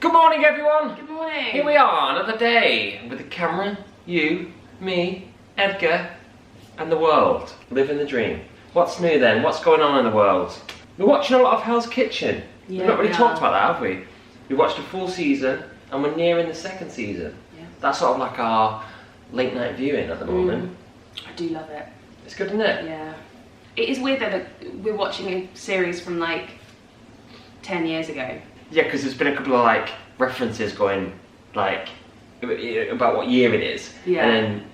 Good morning, everyone. Good morning. Here we are, another day with the camera, you, me, Edgar, and the world. Living the dream. What's new then? What's going on in the world? We're watching a lot of Hell's Kitchen. Yeah, We've not really talked about that, have we? We watched a full season, and we're nearing the second season. Yeah. That's sort of like our late night viewing at the moment. I do love it. It's good, isn't it? Yeah. It is weird though that we're watching a series from like 10 years ago. Yeah, because there's been a couple of like references going like about what year it is. Yeah. And then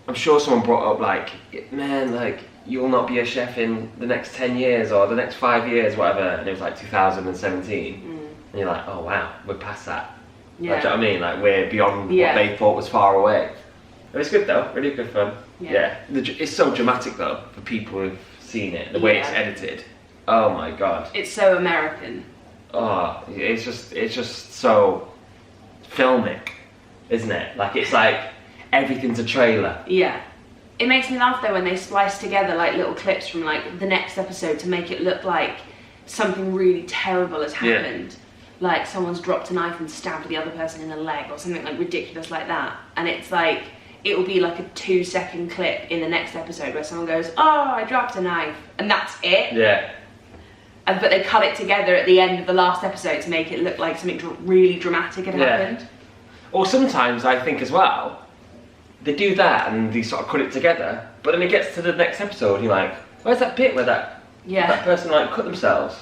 I'm sure someone brought up like, man, like you'll not be a chef in the next 10 years or the next 5 years, whatever. And it was like 2017. And you're like, oh wow, we're past that. Yeah. Like, do you know what I mean? Like we're beyond what they thought was far away. It was good though, really good fun. Yeah. It's so dramatic though for people who've seen it. The way it's edited. Oh my god. It's so American. Oh, it's just so filmic, isn't it? Like it's like everything's a trailer. Yeah. It makes me laugh though when they splice together like little clips from like the next episode to make it look like something really terrible has happened. Like someone's dropped a knife and stabbed the other person in the leg or something like ridiculous like that. And it's like, it will be like a 2-second clip in the next episode where someone goes, oh, I dropped a knife, and that's it. Yeah. But they cut it together at the end of the last episode to make it look like something really dramatic had happened. Or sometimes I think as well, they do that and they sort of cut it together, but then it gets to the next episode and you're like, where's that bit where that person like cut themselves?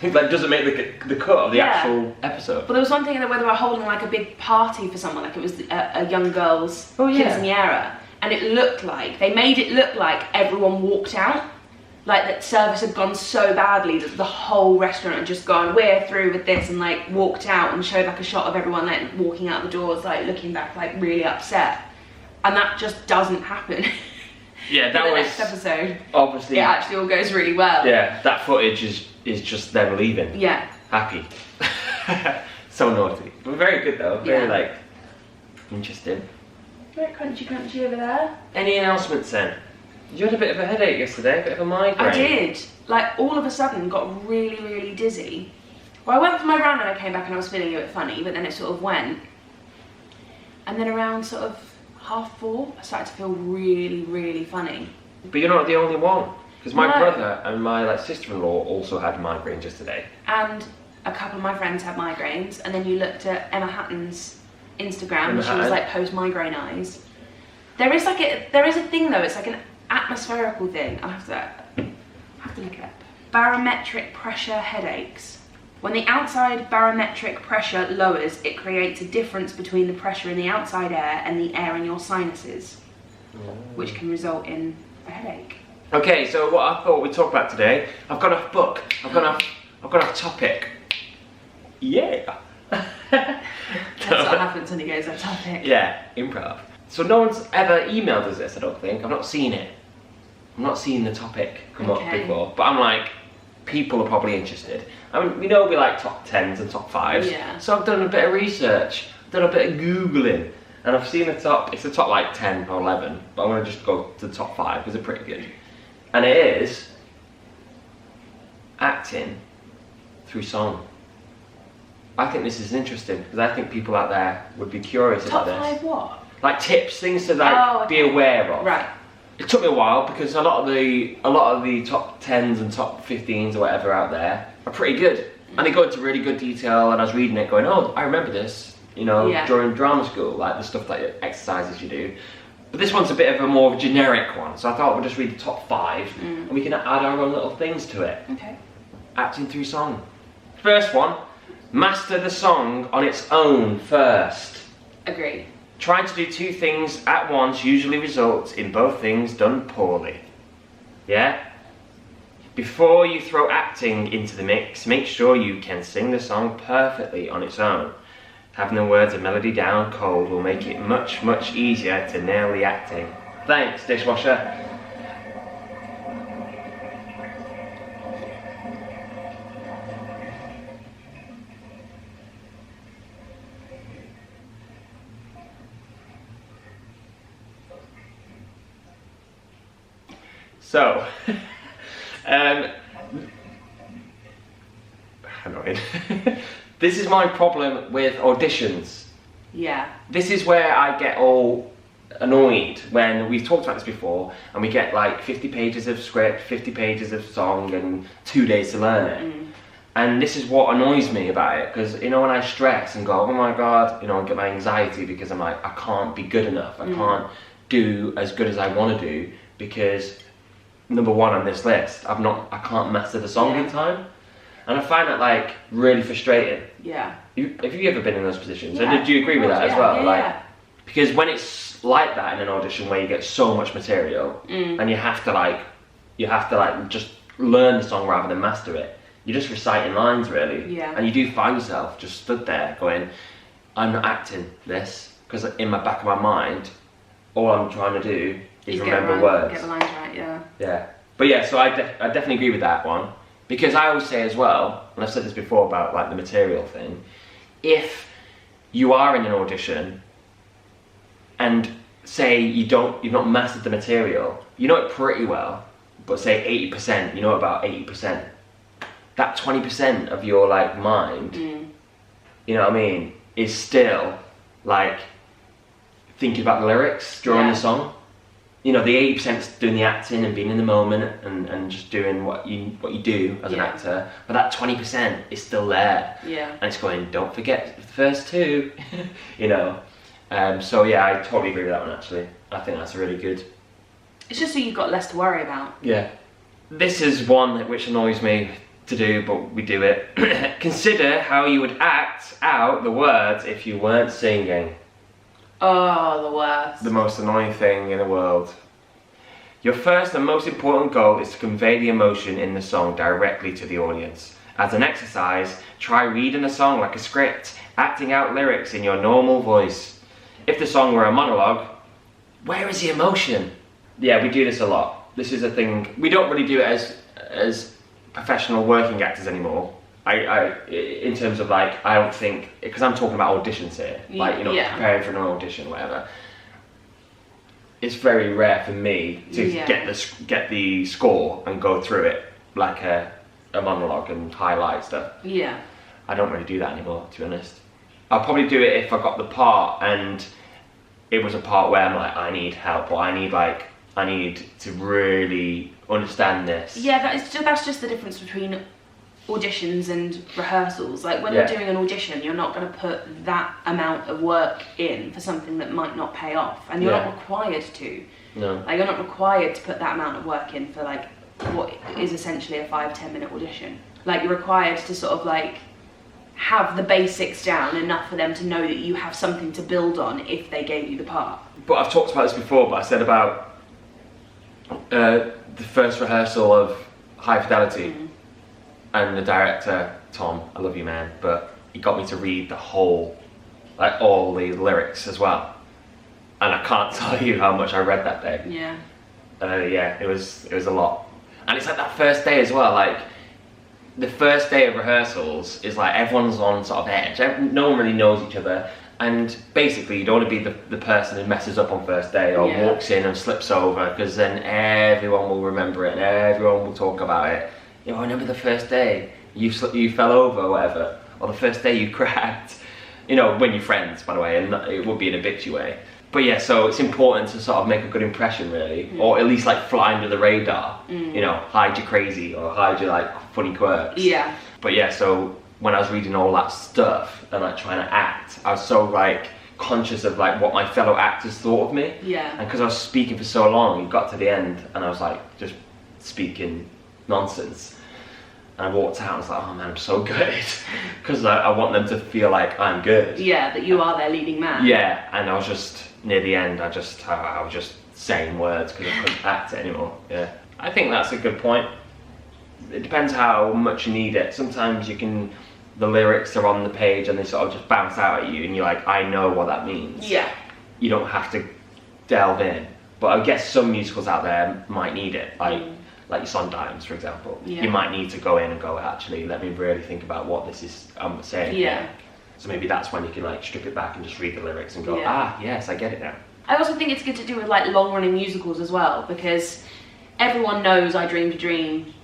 It like doesn't make the cut of the actual episode. But there was one thing where they were holding like a big party for someone, like it was a young girl's quinceañera, and it looked like, they made it look like everyone walked out. Like that service had gone so badly that the whole restaurant had just gone, we're through with this, and like walked out and showed like a shot of everyone like walking out the doors, like looking back like really upset. And that just doesn't happen. Yeah, that was next episode. Obviously. It actually all goes really well. Yeah, that footage is just them leaving. Yeah. Happy. So naughty. But very good though. Very like interesting. Very crunchy over there. Any announcements then? You had a bit of a headache yesterday, a bit of a migraine. I did. Like all of a sudden got really dizzy. Well, I went for my run and I came back and I was feeling a bit funny, but then it sort of went. And then around sort of 4:30, I started to feel really funny. But you're not the only one. Because my brother and my like sister-in-law also had migraines yesterday. And a couple of my friends had migraines, and then you looked at Emma Hatton's Instagram and she was like post-migraine eyes. There is a thing though, it's like an atmospherical thing. I have to look it up. Barometric pressure headaches. When the outside barometric pressure lowers, it creates a difference between the pressure in the outside air and the air in your sinuses, which can result in a headache. Okay, so what I thought we'd talk about today, I've got a book, I've got a topic. Yeah. That's what happens when he goes a topic. Yeah, improv. So no one's ever emailed us this, I don't think. I've not seen it. I've not seen the topic come up before, but I'm like, people are probably interested. I mean, we know we like top 10s and top 5s, so I've done a bit of research, done a bit of Googling, and I've seen it's the top like 10 or 11, but I'm going to just go to the top 5 because they're pretty good. And it is acting through song. I think this is interesting because I think people out there would be curious about this. Top 5 what? Like tips, things to like be aware of. Right. It took me a while because a lot of the top 10s and top 15s or whatever out there are pretty good. And they go into really good detail, and I was reading it going, oh, I remember this, you know, during drama school, like the stuff like exercises you do. But this one's a bit of a more generic one, so I thought we'd just read the top 5 and we can add our own little things to it. Okay. Acting through song. First one, master the song on its own first. Agreed. Trying to do 2 things at once usually results in both things done poorly. Yeah? Before you throw acting into the mix, make sure you can sing the song perfectly on its own. Having the words and melody down cold will make it much easier to nail the acting. Thanks, dishwasher. So, annoying. This is my problem with auditions. Yeah. This is where I get all annoyed when we've talked about this before and we get like 50 pages of script, 50 pages of song and 2 days to learn it. And this is what annoys me about it, because you know, when I stress and go, oh my god, you know, I get my anxiety because I'm like, I can't be good enough, I can't do as good as I want to do because number one on this list, I can't master the song in time. And I find that like really frustrating. Yeah. Have you ever been in those positions? And did you agree with that as well? Because when it's like that in an audition where you get so much material and you have to just learn the song rather than master it. You're just reciting lines really. Yeah. And you do find yourself just stood there going, I'm not acting this, because in my back of my mind, all I'm trying to do is remember words. Get the lines right, yeah. Yeah. But yeah, so I definitely agree with that one. Because I always say as well, and I've said this before about like the material thing, if you are in an audition and say you've not mastered the material, you know it pretty well, but say 80%, you know about 80%, that 20% of your like mind, you know what I mean, is still like thinking about the lyrics during the song. You know, the 80% is doing the acting and being in the moment and just doing what you do as an actor, but that 20% is still there. Yeah. And it's going, don't forget the first two, you know. So yeah, I totally agree with that one actually. I think that's really good. It's just so you've got less to worry about. Yeah. This is one which annoys me to do, but we do it. Consider how you would act out the words if you weren't singing. Oh, the worst. The most annoying thing in the world. Your first and most important goal is to convey the emotion in the song directly to the audience. As an exercise, try reading a song like a script, acting out lyrics in your normal voice. If the song were a monologue, where is the emotion? Yeah, we do this a lot. This is a thing. We don't really do it as professional working actors anymore. In terms of like, I don't think, because I'm talking about auditions here, like, you know, preparing for an audition or whatever. It's very rare for me to get the score and go through it like a monologue and highlight stuff. Yeah. I don't really do that anymore, to be honest. I'll probably do it if I got the part and it was a part where I'm like, I need help, or I need to really understand this. Yeah, that's just the difference between auditions and rehearsals. Like when you're doing an audition, you're not going to put that amount of work in for something that might not pay off, and you're not required to. No. Like you're not required to put that amount of work in for like what is essentially a 5-10 minute audition. Like you're required to sort of like have the basics down enough for them to know that you have something to build on if they gave you the part. But I've talked about this before, but I said about the first rehearsal of High Fidelity. And the director, Tom, I love you man, but he got me to read the whole, like all the lyrics as well. And I can't tell you how much I read that day. Yeah. It was a lot. And it's like that first day as well, like the first day of rehearsals is like everyone's on sort of edge. No one really knows each other. And basically you don't want to be the person who messes up on first day or walks in and slips over, because then everyone will remember it and everyone will talk about it. You know, I remember the first day you fell over or whatever, or the first day you cracked. You know, when you're friends, by the way, and it would be in a bitchy way. But yeah, so it's important to sort of make a good impression, really, or at least like fly under the radar. You know, hide your crazy or hide your like funny quirks. Yeah. But yeah, so when I was reading all that stuff and like trying to act, I was so like conscious of like what my fellow actors thought of me. Yeah. And because I was speaking for so long, it got to the end and I was like just speaking nonsense. And I walked out and I was like, oh man, I'm so good. Because I want them to feel like I'm good. Yeah, that you are their leading man. Yeah, and I was just, near the end, I was just saying words because I couldn't act it anymore. Yeah. I think that's a good point. It depends how much you need it. Sometimes the lyrics are on the page and they sort of just bounce out at you and you're like, I know what that means. Yeah. You don't have to delve in. But I guess some musicals out there might need it. Like your Sondimes, for example. Yeah. You might need to go in and go, actually, let me really think about what this is I'm saying. Yeah. So maybe that's when you can like strip it back and just read the lyrics and go, yes, I get it now. I also think it's good to do with like long-running musicals as well, because everyone knows I Dreamed a Dream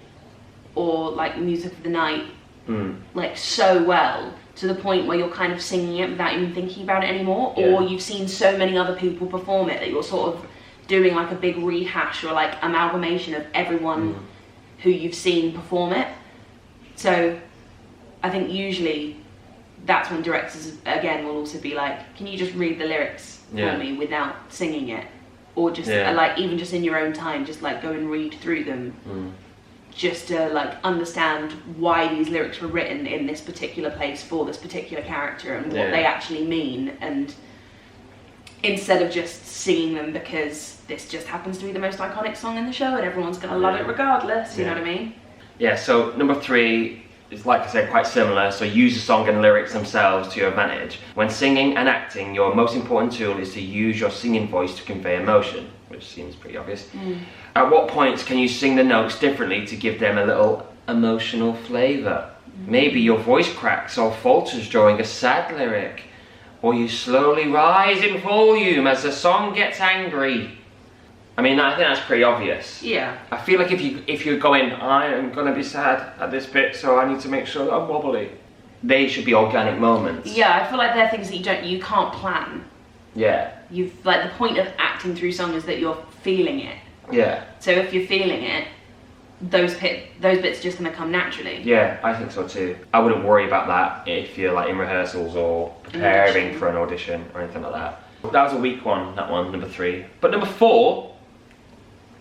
or like Music of the Night like so well to the point where you're kind of singing it without even thinking about it anymore, or you've seen so many other people perform it that you're sort of doing like a big rehash or like amalgamation of everyone who you've seen perform it. So I think usually that's when directors again will also be like, can you just read the lyrics for me without singing it, or just like even just in your own time, just like go and read through them, just to like understand why these lyrics were written in this particular place for this particular character and what they actually mean, and instead of just singing them because this just happens to be the most iconic song in the show and everyone's gonna love it regardless, you know what I mean? Yeah, so number 3 is, like I said, quite similar. So use the song and lyrics themselves to your advantage. When singing and acting, your most important tool is to use your singing voice to convey emotion, which seems pretty obvious. At what points can you sing the notes differently to give them a little emotional flavour? Maybe your voice cracks or falters during a sad lyric, or you slowly rise in volume as the song gets angry. I mean, I think that's pretty obvious. Yeah. I feel like if you're going, I am gonna be sad at this bit, so I need to make sure that I'm wobbly. They should be organic moments. Yeah, I feel like they're things that you can't plan. Yeah. You've like the point of acting through song is that you're feeling it. Yeah. So if you're feeling it, those bits are just gonna come naturally. Yeah, I think so too. I wouldn't worry about that if you're like in rehearsals or preparing for an audition or anything like that. That was a weak one, that one, number 3. But number 4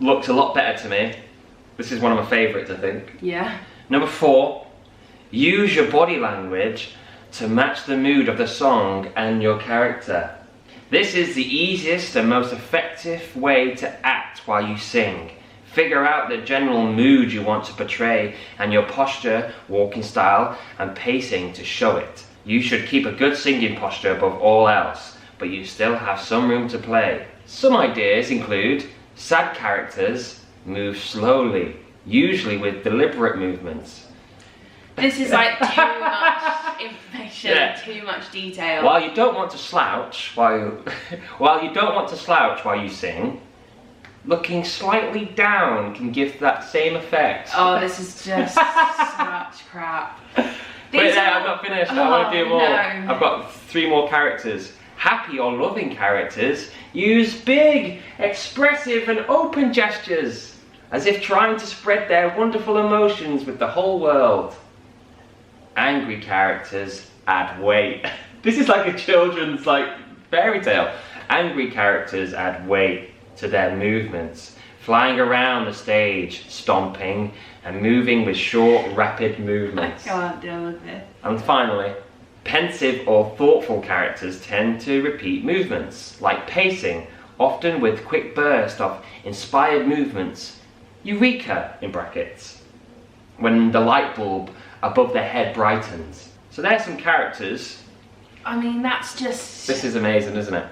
looks a lot better to me. This is one of my favourites, I think. Yeah. Number 4, use your body language to match the mood of the song and your character. This is the easiest and most effective way to act while you sing. Figure out the general mood you want to portray and your posture, walking style and pacing to show it. You should keep a good singing posture above all else, but you still have some room to play. Some ideas include sad characters move slowly, usually with deliberate movements. This is like too much information, too much detail. While you don't want to slouch while you sing, looking slightly down can give that same effect. Oh, this is just such crap. Wait, I'm not finished. I want to do more. No. I've got 3 more characters. Happy or loving characters use big, expressive and open gestures, as if trying to spread their wonderful emotions with the whole world. Angry characters add weight. This is like a children's fairy tale. Angry characters add weight to their movements, flying around the stage, stomping and moving with short, rapid movements. I can't deal with this. And finally, pensive or thoughtful characters tend to repeat movements, like pacing, often with quick bursts of inspired movements. Eureka, in brackets, when the light bulb above their head brightens. So there's some characters. I mean, that's just... This is amazing, isn't it?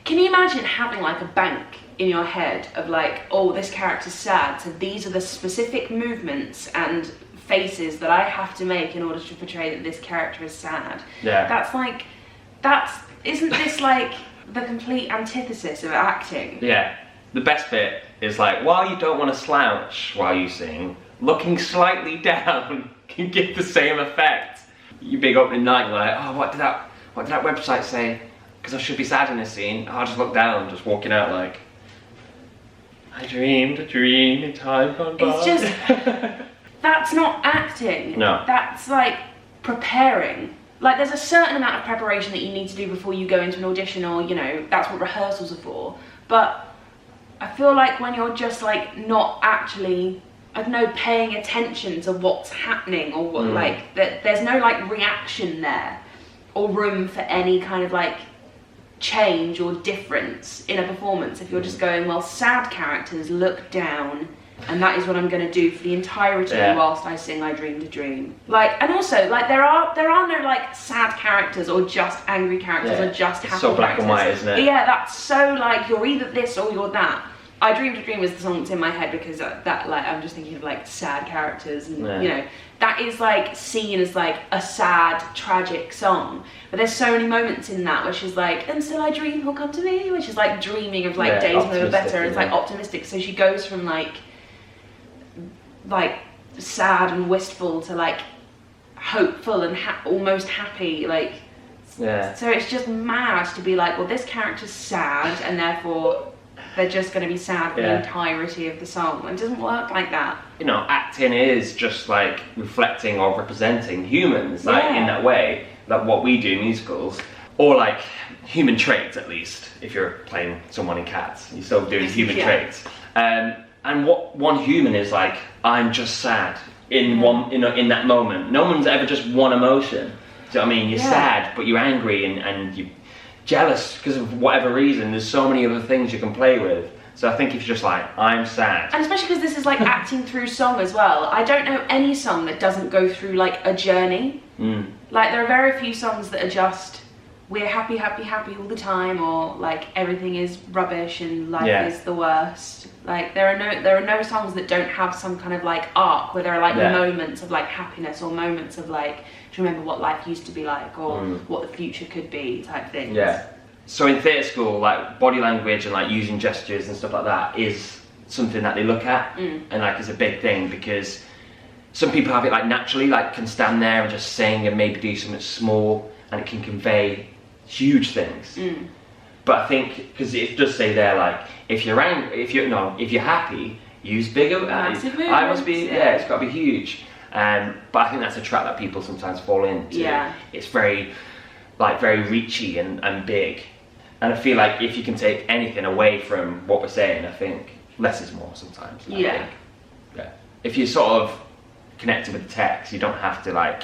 Can you imagine having like a bank in your head of like, oh, this character's sad, so these are the specific movements and faces that I have to make in order to portray that this character is sad. Yeah. Isn't this like the complete antithesis of acting? Yeah. The best bit is like, while you don't want to slouch while you sing, looking slightly down can give the same effect. You big opening night, you're like, oh, what did that website say? Because I should be sad in this scene. I'll just look down, just walking out like, I dreamed a dream in time gone by. It's just, that's not acting. No. That's like preparing. Like there's a certain amount of preparation that you need to do before you go into an audition, or that's what rehearsals are for. But I feel like when you're just like not actually, I don't know, paying attention to what's happening or what there's no like reaction there or room for any kind of like change or difference in a performance if you're just going, well, sad characters look down and that is what I'm going to do for the entirety whilst I sing I Dreamed a Dream. And also there are no like sad characters or just angry characters or just happy characters. It's so black and white, isn't it? Yeah, that's so like you're either this or you're that. I Dreamed a Dream is the song that's in my head because I'm just thinking of like sad characters and that is like seen as like a sad, tragic song. But there's so many moments in that which is like, and still I dream he'll come to me, which is like dreaming of like days when they were better. It's like optimistic. So she goes from like sad and wistful to like hopeful and almost happy, like. Yeah. So it's just mad to be like, well, this character's sad, and therefore they're just going to be sad for the entirety of the song. It doesn't work like that. You know, acting is just like reflecting or representing humans, like in that way, like what we do in musicals, or like human traits at least. If you're playing someone in Cats, you're still doing human traits. And what one human is like, I'm just sad in in that moment. No one's ever just one emotion. Do you know what I mean? You're sad, but you're angry and you're jealous because of whatever reason. There's so many other things you can play with. So I think if you're just like, I'm sad. And especially because this is like acting through song as well. I don't know any song that doesn't go through like a journey. Like there are very few songs that are just, we're happy, happy, happy all the time, or like everything is rubbish and life is the worst. Like there are no songs that don't have some kind of like arc where there are like moments of like happiness or moments of like, to remember what life used to be like, or what the future could be, type things. Yeah. So in theatre school, like body language and like using gestures and stuff like that is something that they look at, and like it's a big thing because some people have it like naturally, like can stand there and just sing and maybe do something small, and it can convey huge things. But I think because it does say there like if you're angry, if you're happy, use bigger. I must be. Yeah, it's got to be huge. But I think that's a trap that people sometimes fall into. Yeah. It's very reachy and big. And I feel like if you can take anything away from what we're saying, I think less is more sometimes. I think. Yeah. If you're sort of connected with the text, you don't have to like,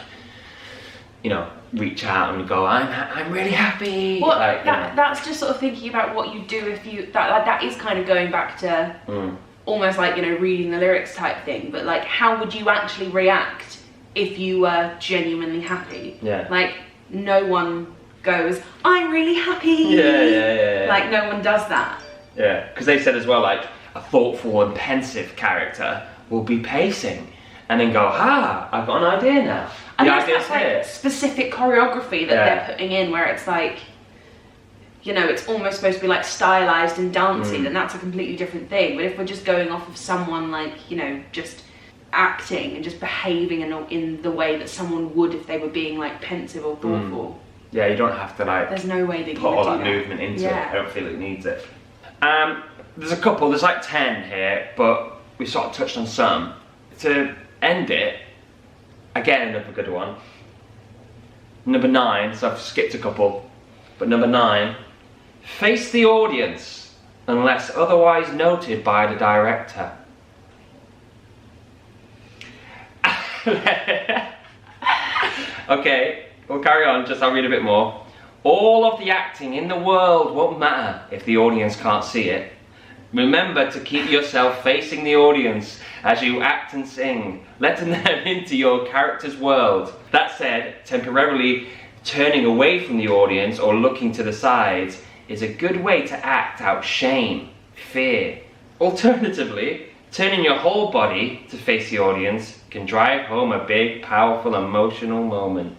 you know, reach out and go, I'm really happy. Well, like, that's just sort of thinking about what you do if you, that is kind of going back to almost like, you know, reading the lyrics type thing, but like how would you actually react if you were genuinely happy? Yeah. Like no one goes, I'm really happy. Yeah. Like no one does that. Yeah, because they said as well, like a thoughtful and pensive character will be pacing and then go, I've got an idea now. And that's like specific choreography that they're putting in where it's like, you know, it's almost supposed to be like stylized and dancey, then that's a completely different thing. But if we're just going off of someone like, you know, just acting and just behaving in the way that someone would if they were being like pensive or thoughtful. Yeah, you don't have to like, there's no way that you put would all do that movement into it. I don't feel it needs it. There's a couple, there's like 10 here, but we sort of touched on some. To end it, again another good one. Number 9, so I've skipped a couple, but number 9, face the audience unless otherwise noted by the director. Okay, we'll carry on, I'll read a bit more. All of the acting in the world won't matter if the audience can't see it. Remember to keep yourself facing the audience as you act and sing, letting them into your character's world. That said, temporarily turning away from the audience or looking to the sides is a good way to act out shame, fear. Alternatively, turning your whole body to face the audience can drive home a big, powerful, emotional moment.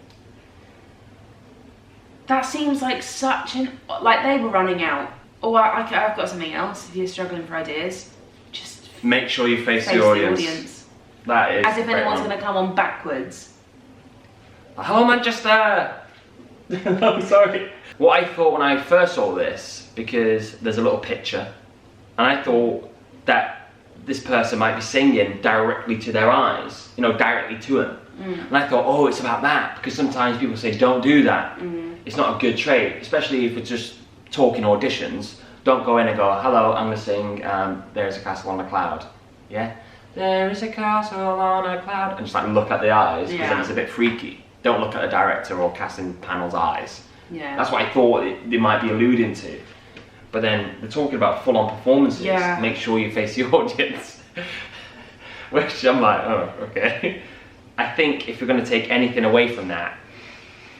That seems like such an... like they were running out. Oh, I've got something else if you're struggling for ideas. Just make sure you face the audience. That is... as if anyone's going to come on backwards. Hello, Manchester! I'm sorry. What I thought when I first saw this, because there's a little picture, and I thought that this person might be singing directly to their eyes, you know, directly to them. And I thought, oh, it's about that, because sometimes people say, don't do that. It's not a good trait, especially if it's just talking auditions. Don't go in and go, hello, I'm going to sing There's a Castle on a Cloud. Yeah? There is a castle on a cloud. And just like look at the eyes, because then it's a bit freaky. Don't look at a director or casting panel's eyes. Yeah. That's what I thought they might be alluding to. But then they're talking about full-on performances. Yeah. Make sure you face the audience. Which I'm like, oh, okay. I think if you're going to take anything away from that,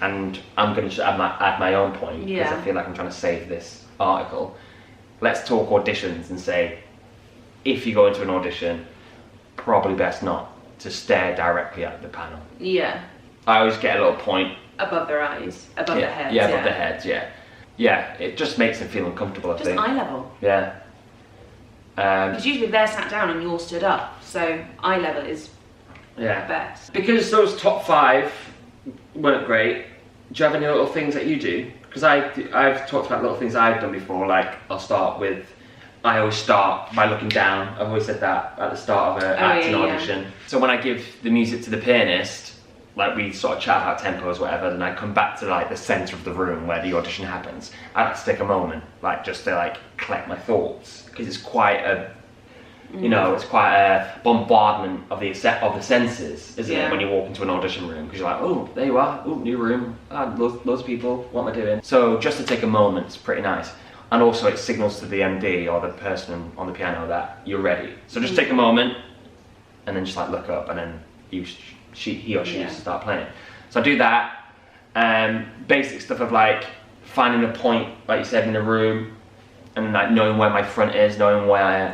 and I'm going to add my own point, because I feel like I'm trying to save this article, let's talk auditions and say, if you go into an audition, probably best not to stare directly at the panel. Yeah. I always get a little point. Above their eyes, above their heads. Yeah, above their heads, yeah. Yeah, it just makes them feel uncomfortable, I think. Just eye level. Yeah. Because usually they're sat down and you're stood up, so eye level is best. Because those top 5 weren't great. Do you have any little things that you do? Because I've talked about little things I've done before, like I always start by looking down. I've always said that at the start of an acting audition. So when I give the music to the pianist, like we sort of chat about tempos, whatever, then I come back to like the centre of the room where the audition happens. I like to take a moment, like just to like collect my thoughts, because it's quite a, you know, it's quite a bombardment of the senses, isn't it, when you walk into an audition room? Because you're like, oh, there you are, oh, new room, loads of people, what am I doing? So just to take a moment is pretty nice. And also it signals to the MD or the person on the piano that you're ready. So just take a moment and then just like look up, and then he or she used to start playing. So I do that. Basic stuff of like finding a point, like you said, in the room, and like knowing where my front is, knowing where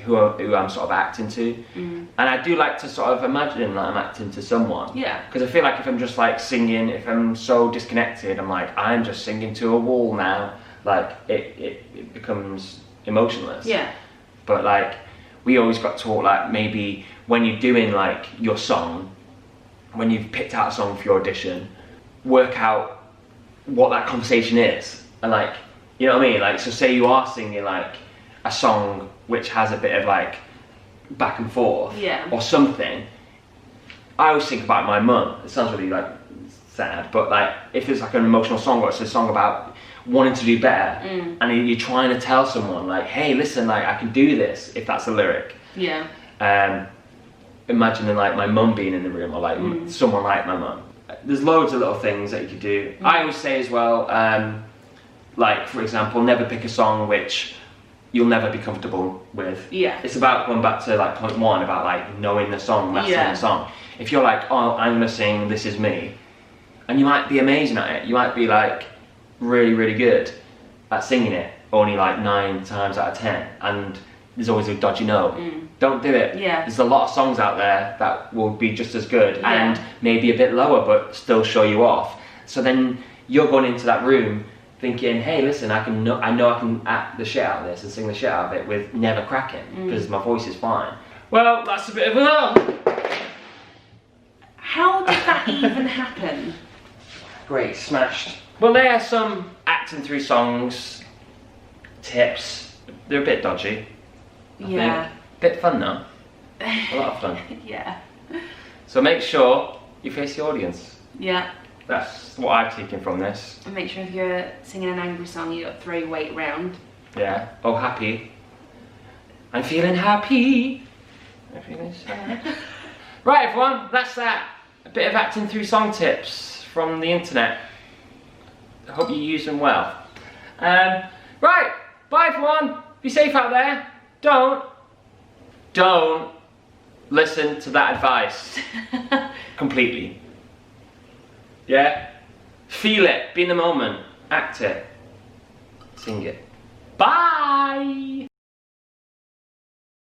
who I'm sort of acting to. And I do like to sort of imagine that I'm acting to someone. Yeah. Because I feel like if I'm just like singing, if I'm so disconnected, I'm like, I'm just singing to a wall now. Like it becomes emotionless. Yeah. But like we always got taught, like maybe when you're doing like your song, when you've picked out a song for your audition, work out what that conversation is, and like, you know what I mean? Like, so say you are singing like a song which has a bit of like back and forth, or something. I always think about my mum. It sounds really like sad, but like if it's like an emotional song, or it's a song about wanting to do better, and you're trying to tell someone like, hey, listen, like I can do this, if that's a lyric. Yeah. Imagining like my mum being in the room, or like someone like my mum. There's loads of little things that you could do. I always say as well, like for example, never pick a song which you'll never be comfortable with. Yeah. It's about going back to like point one, about like knowing the song, mastering the song. If you're like, oh, I'm gonna sing This Is Me, and you might be amazing at it, you might be like really, really good at singing it, only like 9 times out of 10, and there's always a dodgy note. Don't do it. Yeah. There's a lot of songs out there that will be just as good and maybe a bit lower, but still show you off. So then you're going into that room thinking, hey, listen, I know I can act the shit out of this and sing the shit out of it with never cracking, because my voice is fine. Well, that's a bit of a... How did that even happen? Great, smashed. Well, there are some acting through songs tips. They're a bit dodgy. I think. Bit fun though. A lot of fun. Yeah. So make sure you face the audience. Yeah. That's what I've taken from this. And make sure if you're singing an angry song, you got to throw your weight round. Yeah. Oh, happy. I'm feeling happy. I'm feeling sad. Right, everyone. That's that. A bit of acting through song tips from the internet. I hope you use them well. Right. Bye, everyone. Be safe out there. Don't listen to that advice completely. Yeah? Feel it, be in the moment, act it, sing it. Bye!